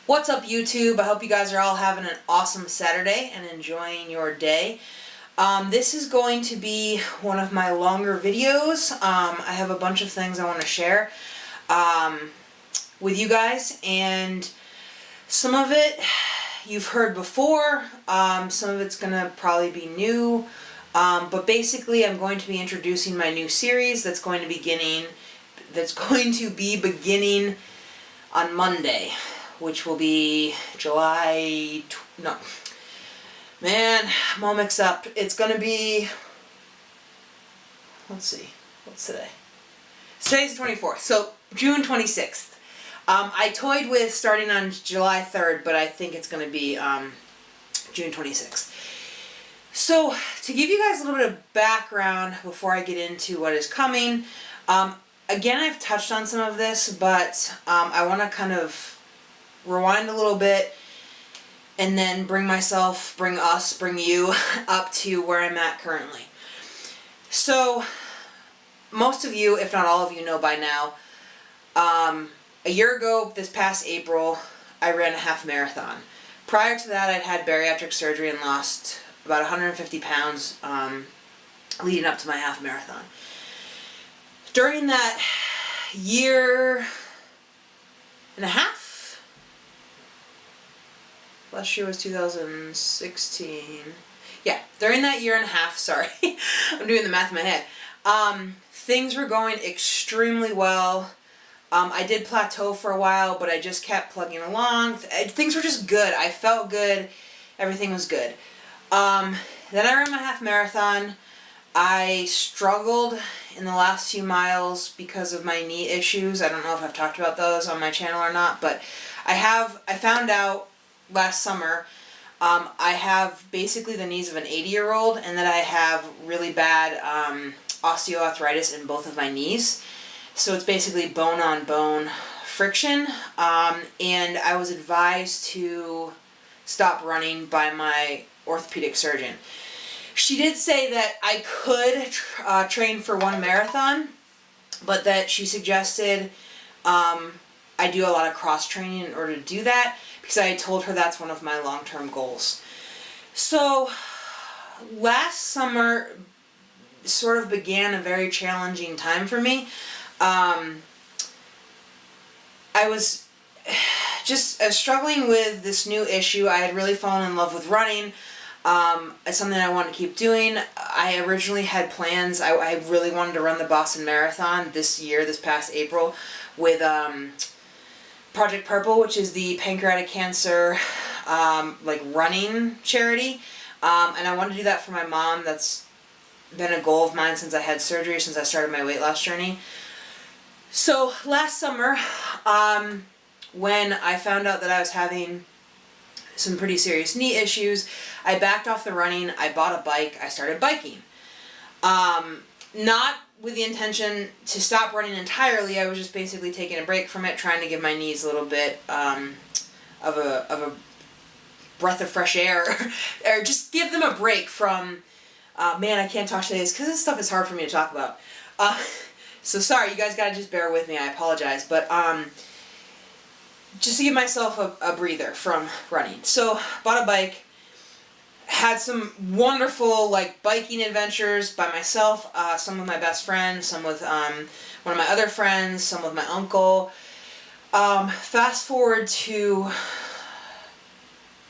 What's up, YouTube? I hope you guys are all having an awesome Saturday and enjoying your day. This is going to be one of my longer videos. I have a bunch of things I want to share with you guys, and some of it you've heard before, some of it's going to probably be new, but basically I'm going to be introducing my new series that's going to be beginning on Monday, which will be I'm all mixed up. It's going to be, let's see, what's today? Today's the 24th, so June 26th. I toyed with starting on July 3rd, but I think it's going to be June 26th. So, to give you guys a little bit of background before I get into what is coming, again, I've touched on some of this, but I want to kind of rewind a little bit and then bring you up to where I'm at currently. So, most of you, if not all of you, know by now, a year ago, this past April, I ran a half marathon. Prior to that, I'd had bariatric surgery and lost about 150 pounds leading up to my half marathon. During that year and a half, last year was 2016. Yeah, during that year and a half, sorry, I'm doing the math in my head. Things were going extremely well. I did plateau for a while, but I just kept plugging along. Things were just good. I felt good. Everything was good. Then I ran my half marathon. I struggled in the last few miles because of my knee issues. I don't know if I've talked about those on my channel or not, but I found out last summer I have basically the knees of an 80-year-old, and that I have really bad osteoarthritis in both of my knees. So it's basically bone-on-bone friction, and I was advised to stop running by my orthopedic surgeon. She did say that I could train for one marathon, but that she suggested I do a lot of cross-training in order to do that, because I had told her that's one of my long-term goals. So last summer sort of began a very challenging time for me. I was just struggling with this new issue. I had really fallen in love with running. It's something I wanted to keep doing. I originally had plans. I really wanted to run the Boston Marathon this past April, with Project Purple, which is the pancreatic cancer running charity. And I wanted to do that for my mom. That's been a goal of mine since I had surgery, since I started my weight loss journey. So last summer, when I found out that I was having some pretty serious knee issues, I backed off the running. I bought a bike. I started biking. Not with the intention to stop running entirely. I was just basically taking a break from it, trying to give my knees a little bit of a breath of fresh air, or just give them a break from. Man, I can't talk today because this stuff is hard for me to talk about. So sorry, you guys gotta just bear with me. I apologize, but just to give myself a breather from running. So bought a bike. Had some wonderful biking adventures by myself, some with my best friend, some with one of my other friends, some with my uncle. Fast forward to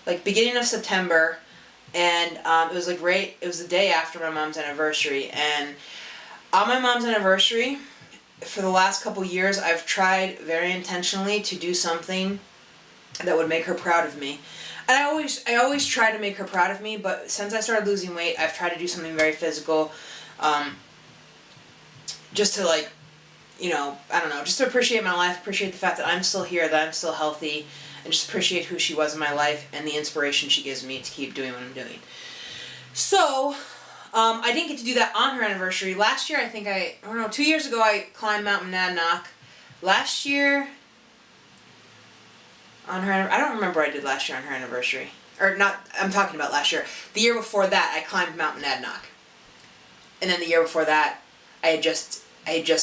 beginning of September, and it was it was the day after my mom's anniversary, and on my mom's anniversary, for the last couple years, I've tried very intentionally to do something that would make her proud of me. And I always try to make her proud of me, but since I started losing weight, I've tried to do something very physical, just to I don't know, just to appreciate my life, appreciate the fact that I'm still here, that I'm still healthy, and just appreciate who she was in my life and the inspiration she gives me to keep doing what I'm doing. So, I didn't get to do that on her anniversary. Last year, 2 years ago, I climbed Mount Monadnock. Last year, I don't remember what I did last year on her anniversary. Or not, I'm talking about last year. The year before that, I climbed Mount Monadnock. And then the year before that, I had just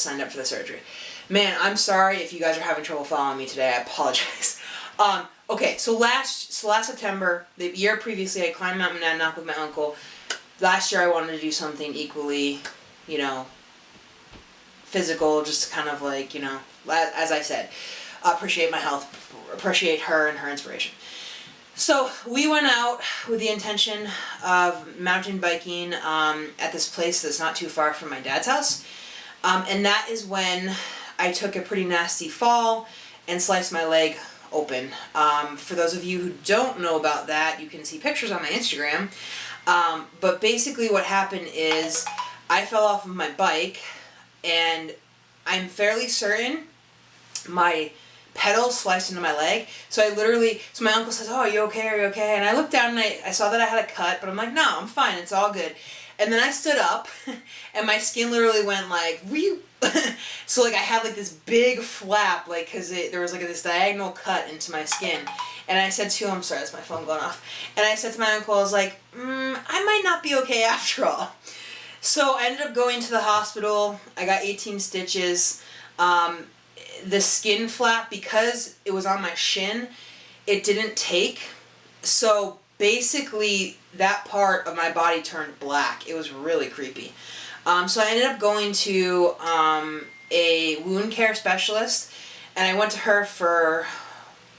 signed up for the surgery. Man, I'm sorry if you guys are having trouble following me today. I apologize. Okay, so last September, the year previously, I climbed Mount Monadnock with my uncle. Last year, I wanted to do something equally, you know, physical, just to kind of like, you know, as I said, appreciate my health, appreciate her and her inspiration. So we went out with the intention of mountain biking at this place that's not too far from my dad's house. And that is when I took a pretty nasty fall and sliced my leg open. For those of you who don't know about that, you can see pictures on my Instagram. But basically what happened is I fell off of my bike, and I'm fairly certain my pedal sliced into my leg. So my uncle says, "Oh, are you okay? Are you okay?" And I looked down and I saw that I had a cut, but I'm like, "No, I'm fine. It's all good." And then I stood up and my skin literally went like, so like I had like this big flap, like, cause there was like this diagonal cut into my skin. And I said to him, sorry, that's my phone going off. And I said to my uncle, I was like, I might not be okay after all. So I ended up going to the hospital. I got 18 stitches. The skin flap, because it was on my shin, it didn't take. So basically that part of my body turned black. It was really creepy. So I ended up going to a wound care specialist, and I went to her for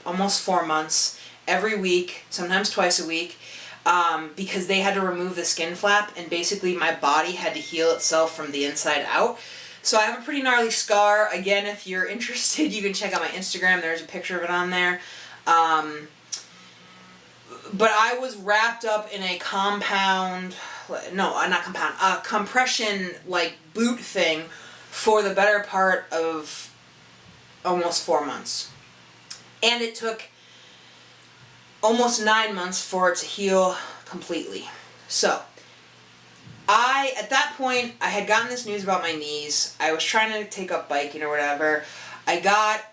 almost 4 months, every week, sometimes twice a week, because they had to remove the skin flap, and basically my body had to heal itself from the inside out. So I have a pretty gnarly scar. Again, if you're interested, you can check out my Instagram. There's a picture of it on there. But I was wrapped up in a compression like boot thing for the better part of almost 4 months. And it took almost 9 months for it to heal completely. So at that point, I had gotten this news about my knees. I was trying to take up biking or whatever. I got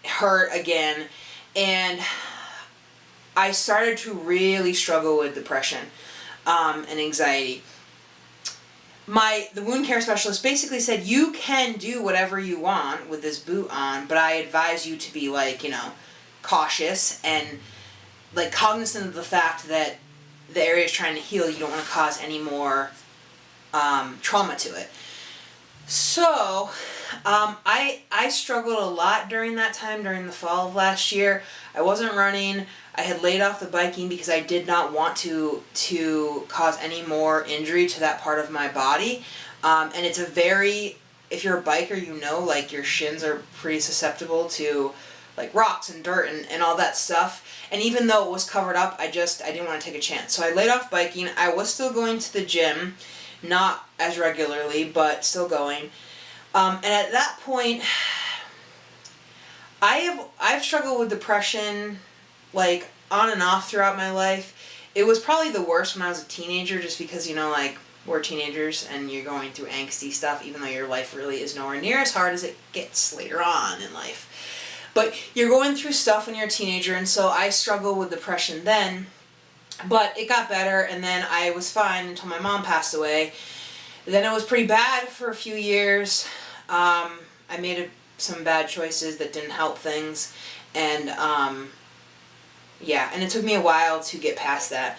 hurt again, and I started to really struggle with depression and anxiety. The wound care specialist basically said, you can do whatever you want with this boot on, but I advise you to be like, you know, cautious and like cognizant of the fact that the area is trying to heal. You don't want to cause any more trauma to it. So I struggled a lot during that time, during the fall of last year. I wasn't running. I had laid off the biking because I did not want to cause any more injury to that part of my body. And it's if you're a biker, you know, like your shins are pretty susceptible to like rocks and dirt and all that stuff. And even though it was covered up, I didn't want to take a chance. So I laid off biking. I was still going to the gym, not as regularly, but still going. And at that point, I've struggled with depression like on and off throughout my life. It was probably the worst when I was a teenager, just because, you know, like, we're teenagers and you're going through angsty stuff, even though your life really is nowhere near as hard as it gets later on in life. But you're going through stuff when you're a teenager, and so I struggled with depression then, but it got better, and then I was fine until my mom passed away. Then it was pretty bad for a few years. I made some bad choices that didn't help things, and and it took me a while to get past that.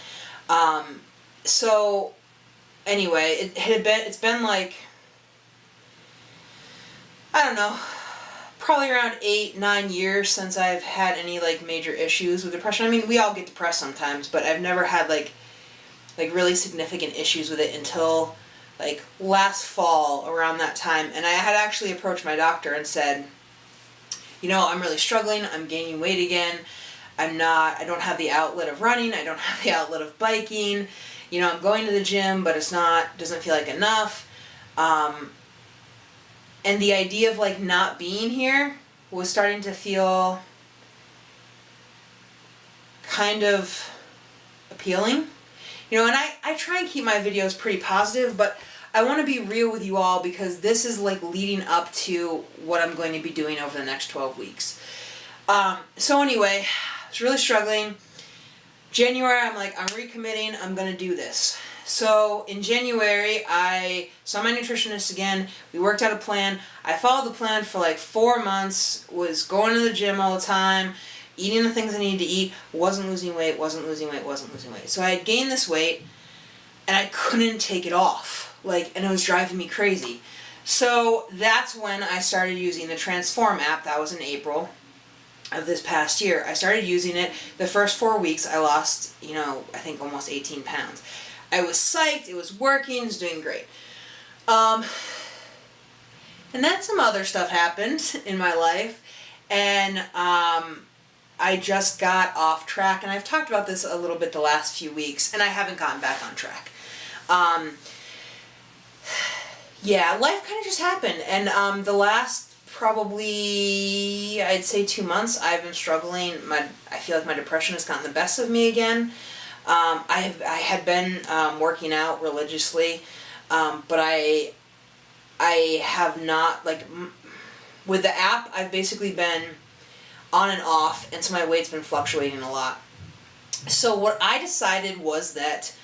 So anyway, it's been like, I don't know, probably around 8-9 years since I've had any like major issues with depression. I mean, we all get depressed sometimes, but I've never had like really significant issues with it until like last fall around that time. And I had actually approached my doctor and said, you know, I'm really struggling. I'm gaining weight again. I don't have the outlet of running. I don't have the outlet of biking. You know, I'm going to the gym, but doesn't feel like enough. And the idea of like not being here was starting to feel kind of appealing. You know, and I try and keep my videos pretty positive, but I want to be real with you all because this is like leading up to what I'm going to be doing over the next 12 weeks. So anyway, I was really struggling. January, I'm like, I'm recommitting, I'm going to do this. So in January, I saw my nutritionist again. We worked out a plan. I followed the plan for like 4 months, was going to the gym all the time, eating the things I needed to eat, wasn't losing weight. So I had gained this weight, and I couldn't take it off. And it was driving me crazy. So that's when I started using the Transform app. That was in April of this past year. I started using it. The first 4 weeks, I lost, I think almost 18 pounds. I was psyched. It was working. It was doing great. And then some other stuff happened in my life, and I just got off track. And I've talked about this a little bit the last few weeks, and I haven't gotten back on track. Yeah, life kind of just happened, and the last probably, I'd say 2 months, I've been struggling. I feel like my depression has gotten the best of me again. I had been working out religiously, but I have not, with the app, I've basically been on and off, and so my weight's been fluctuating a lot. So what I decided was that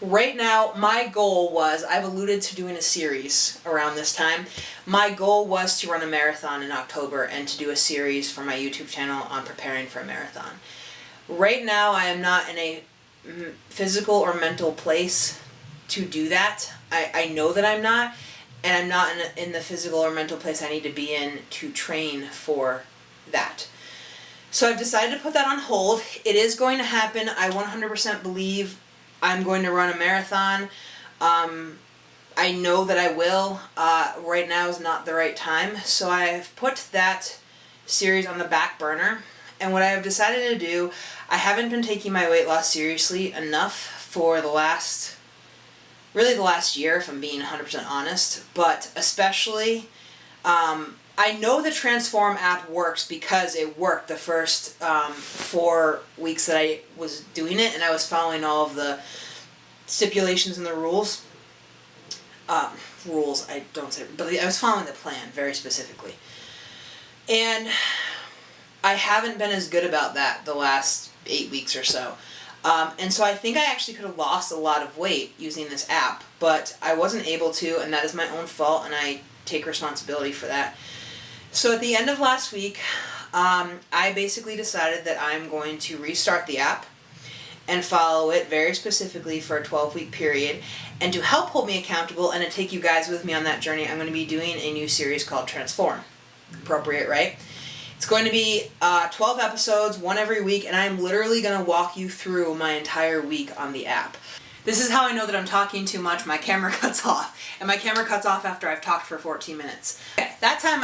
right now, my goal was, I've alluded to doing a series around this time. My goal was to run a marathon in October and to do a series for my YouTube channel on preparing for a marathon. Right now, I am not in a physical or mental place to do that. I know that I'm not, and I'm not in the physical or mental place I need to be in to train for that. So I've decided to put that on hold. It is going to happen. I 100% believe I'm going to run a marathon. I know that I will. Right now is not the right time. So I've put that series on the back burner. And what I have decided to do, I haven't been taking my weight loss seriously enough for the last year, if I'm being 100% honest. But especially, I know the Transform app works because it worked the first 4 weeks that I was doing it, and I was following all of the stipulations and the rules. Rules, I don't say, but I was following the plan very specifically. And I haven't been as good about that the last 8 weeks or so. And so I think I actually could have lost a lot of weight using this app, but I wasn't able to, and that is my own fault, and I take responsibility for that. So at the end of last week, I basically decided that I'm going to restart the app and follow it very specifically for a 12-week period. And to help hold me accountable and to take you guys with me on that journey, I'm going to be doing a new series called Transform. Appropriate, right? It's going to be 12 episodes, one every week, and I'm literally going to walk you through my entire week on the app. This is how I know that I'm talking too much. My camera cuts off. And my camera cuts off after I've talked for 14 minutes. Okay, that time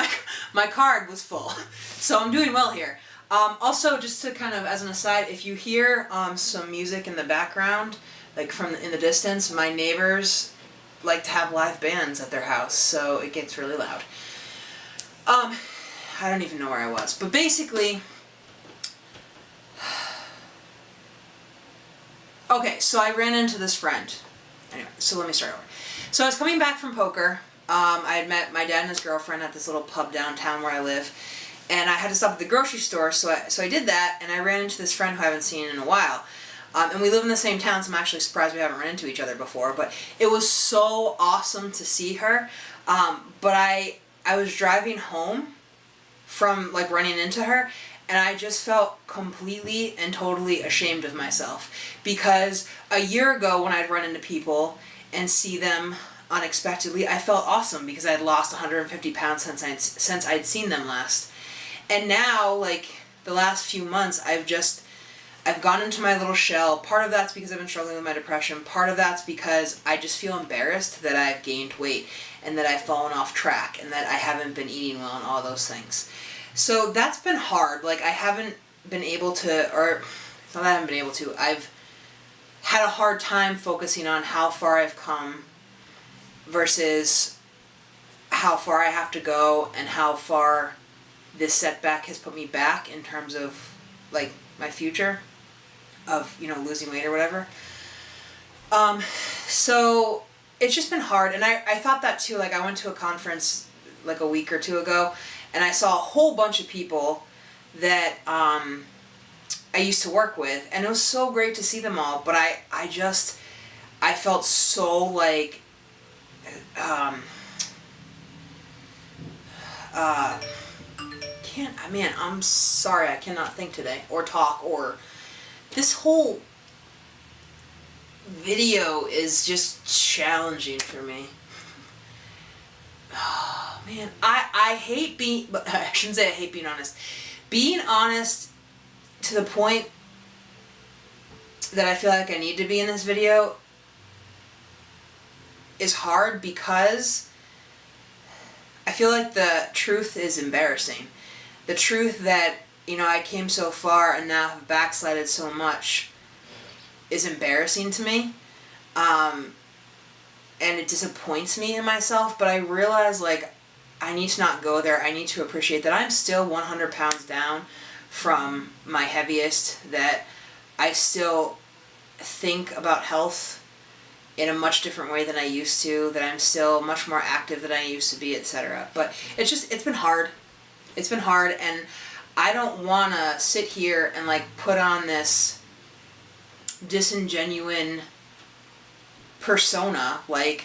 my card was full. So I'm doing well here. Also, just to kind of, as an aside, if you hear some music in the background, in the distance, my neighbors like to have live bands at their house, so it gets really loud. I don't even know where I was. But basically, okay, so I ran into this friend. Anyway, so let me start over. So I was coming back from poker. I had met my dad and his girlfriend at this little pub downtown where I live, and I had to stop at the grocery store, so I did that, and I ran into this friend who I haven't seen in a while. And we live in the same town, so I'm actually surprised we haven't run into each other before, but it was so awesome to see her. But I was driving home from running into her, and I just felt completely and totally ashamed of myself, because a year ago when I'd run into people and see them unexpectedly, I felt awesome because I had lost 150 pounds since I'd seen them last. And now, the last few months, I've gone into my little shell. Part of that's because I've been struggling with my depression. Part of that's because I just feel embarrassed that I've gained weight and that I've fallen off track and that I haven't been eating well and all those things. So that's been hard. I haven't been able to, or it's not that I haven't been able to, I've had a hard time focusing on how far I've come versus how far I have to go and how far this setback has put me back in terms of my future of losing weight or whatever. So it's just been hard, and I thought that too. I went to a conference a week or two ago, and I saw a whole bunch of people that I used to work with, and it was so great to see them all, but I felt so I'm sorry, I cannot think today, or talk, or this whole video is just challenging for me. Oh, man, I hate being, but I shouldn't say I hate being honest. Being honest to the point that I feel like I need to be in this video is hard because I feel like the truth is embarrassing. The truth that, I came so far and now have backslided so much is embarrassing to me. And it disappoints me in myself, but I realize, like, I need to not go there. I need to appreciate that I'm still 100 pounds down from my heaviest, that I still think about health in a much different way than I used to, that I'm still much more active than I used to be, etc. But it's been hard. It's been hard, and I don't want to sit here and, like, put on this disingenuine persona, like,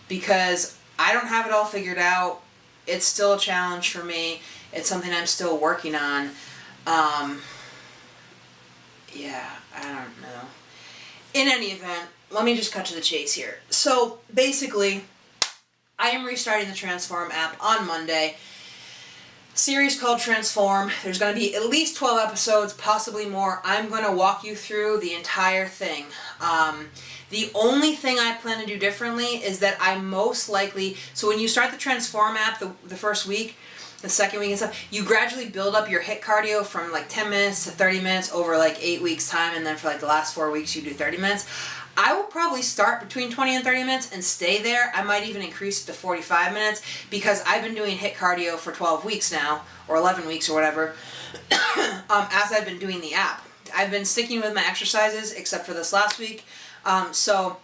because I don't have it all figured out. It's still a challenge for me. It's something I'm still working on. Yeah, I don't know. In any event, let me just cut to the chase here. So, basically, I am restarting the Transform app on Monday. Series called Transform. There's going to be at least 12 episodes, possibly more. I'm going to walk you through the entire thing. The only thing I plan to do differently is that I most likely, so when you start the Transform app the first week, the second week and stuff, you gradually build up your HIIT cardio from like 10 minutes to 30 minutes over like 8 weeks time, and then for like the last 4 weeks you do 30 minutes. I will probably start between 20 and 30 minutes and stay there. I might even increase it to 45 minutes because I've been doing HIIT cardio for 12 weeks now, or 11 weeks or whatever, as I've been doing the app. I've been sticking with my exercises except for this last week. So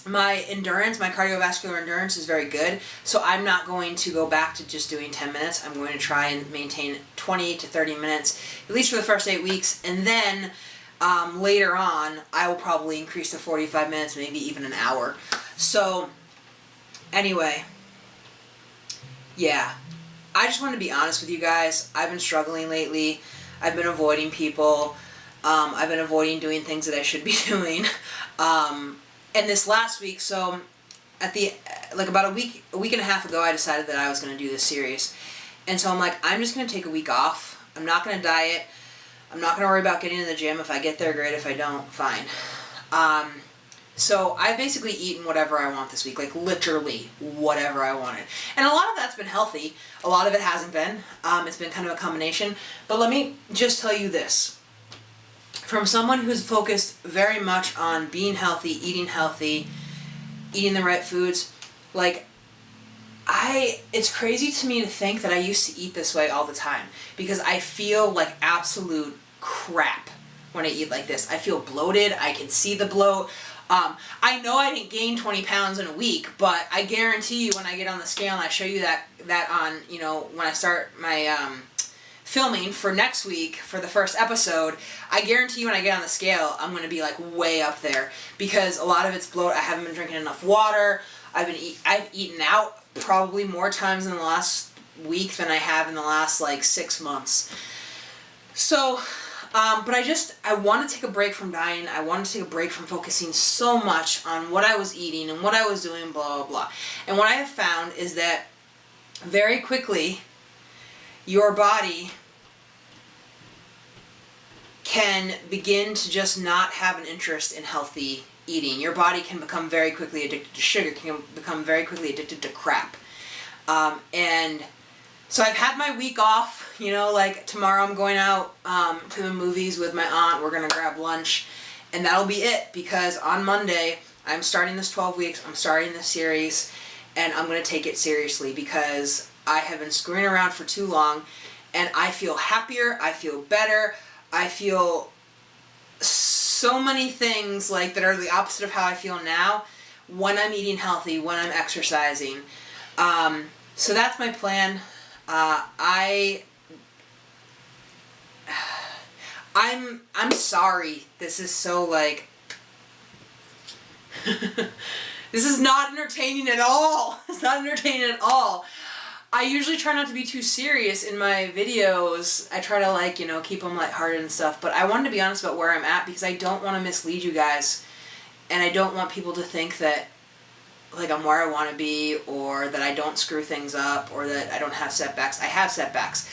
my endurance, my cardiovascular endurance is very good. So I'm not going to go back to just doing 10 minutes. I'm going to try and maintain 20 to 30 minutes, at least for the first 8 weeks. And then later on, I will probably increase to 45 minutes, maybe even an hour. So anyway, yeah, I just want to be honest with you guys. I've been struggling lately. I've been avoiding people. I've been avoiding doing things that I should be doing. And this last week, so at the, like about a week and a half ago, I decided that I was going to do this series. And so I'm like, I'm just going to take a week off. I'm not going to diet. I'm not going to worry about getting in the gym. If I get there, great. If I don't, fine. So I've basically eaten whatever I want this week, like literally whatever I wanted. And a lot of that's been healthy. A lot of it hasn't been. It's been kind of a combination. But let me just tell you this. From someone who's focused very much on being healthy, eating the right foods, like, it's crazy to me to think that I used to eat this way all the time because I feel like absolute crap when I eat like this. I feel bloated. I can see the bloat. I know I didn't gain 20 pounds in a week, but I guarantee you when I get on the scale and I show you that on, when I start my filming for next week for the first episode, I guarantee you when I get on the scale, I'm going to be like way up there because a lot of it's bloat. I haven't been drinking enough water. I've eaten out probably more times in the last week than I have in the last like 6 months. So, but I want to take a break from dieting. I want to take a break from focusing so much on what I was eating and what I was doing, blah, blah, blah. And what I have found is that very quickly, your body can begin to just not have an interest in healthy eating. Your body can become very quickly addicted to sugar, can become very quickly addicted to crap. And so I've had my week off, like tomorrow I'm going out to the movies with my aunt. We're going to grab lunch, and that'll be it because on Monday I'm starting this 12 weeks, I'm starting this series, and I'm going to take it seriously because I have been screwing around for too long, and I feel happier, I feel better, I feel so many things like that are the opposite of how I feel now when I'm eating healthy, when I'm exercising. So that's my plan. I'm sorry. This is so like this is not entertaining at all. It's not entertaining at all. I usually try not to be too serious in my videos. I try to, like, you know, keep them lighthearted and stuff. But I wanted to be honest about where I'm at because I don't want to mislead you guys. And I don't want people to think that, like, I'm where I want to be, or that I don't screw things up, or that I don't have setbacks. I have setbacks.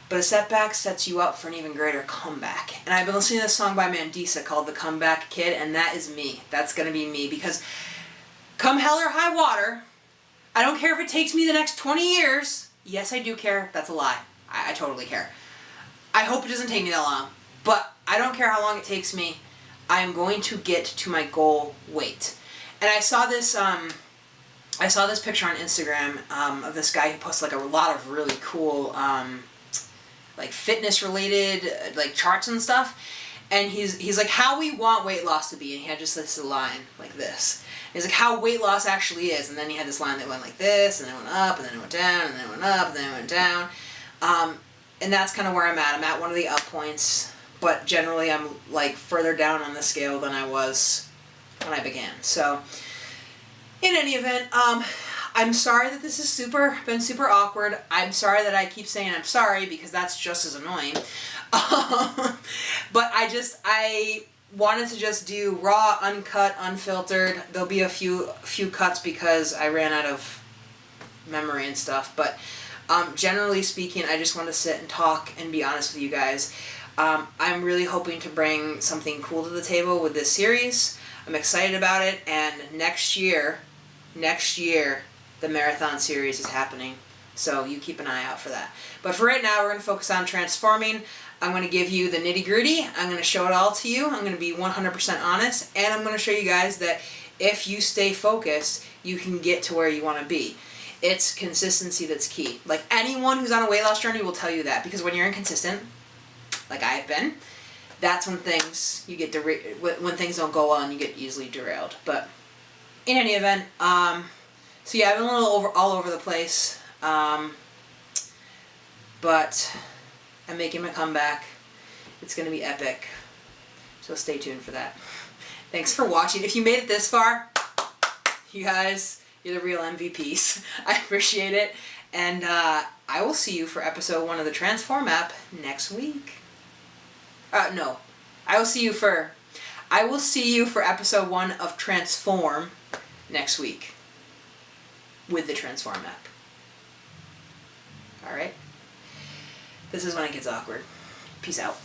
But a setback sets you up for an even greater comeback. And I've been listening to this song by Mandisa called The Comeback Kid, and that is me. That's going to be me. Because come hell or high water, I don't care if it takes me the next 20 years. Yes, I do care. That's a lie. I totally care. I hope it doesn't take me that long. But I don't care how long it takes me. I am going to get to my goal weight. And I saw this picture on Instagram of this guy who posts like a lot of really cool like fitness related like charts and stuff. And he's like, how we want weight loss to be, and he had just this line like this. He's like, how weight loss actually is, and then he had this line that went like this, and then it went up, and then it went down, and then it went up, and then it went down. And that's kind of where I'm at. I'm at one of the up points, but generally I'm like further down on the scale than I was when I began. So, in any event, I'm sorry that this is been super awkward. I'm sorry that I keep saying I'm sorry because that's just as annoying. But I wanted to just do raw, uncut, unfiltered. There'll be a few cuts because I ran out of memory and stuff. But generally speaking, I just want to sit and talk and be honest with you guys. I'm really hoping to bring something cool to the table with this series. I'm excited about it, and next year, the marathon series is happening. So you keep an eye out for that. But for right now, we're going to focus on transforming. I'm going to give you the nitty-gritty. I'm going to show it all to you. I'm going to be 100% honest. And I'm going to show you guys that if you stay focused, you can get to where you want to be. It's consistency that's key. Like, anyone who's on a weight loss journey will tell you that. Because when you're inconsistent, like I've been, that's when things when things don't go well and you get easily derailed. But in any event, so yeah, I've been a little all over the place. But I'm making my comeback. It's going to be epic. So stay tuned for that. Thanks for watching. If you made it this far, you guys, you're the real MVPs. I appreciate it. And I will see you for episode 1 of the Transform app next week. No. I will see you for episode 1 of Transform next week with the Transform app. Alright? This is when it gets awkward. Peace out.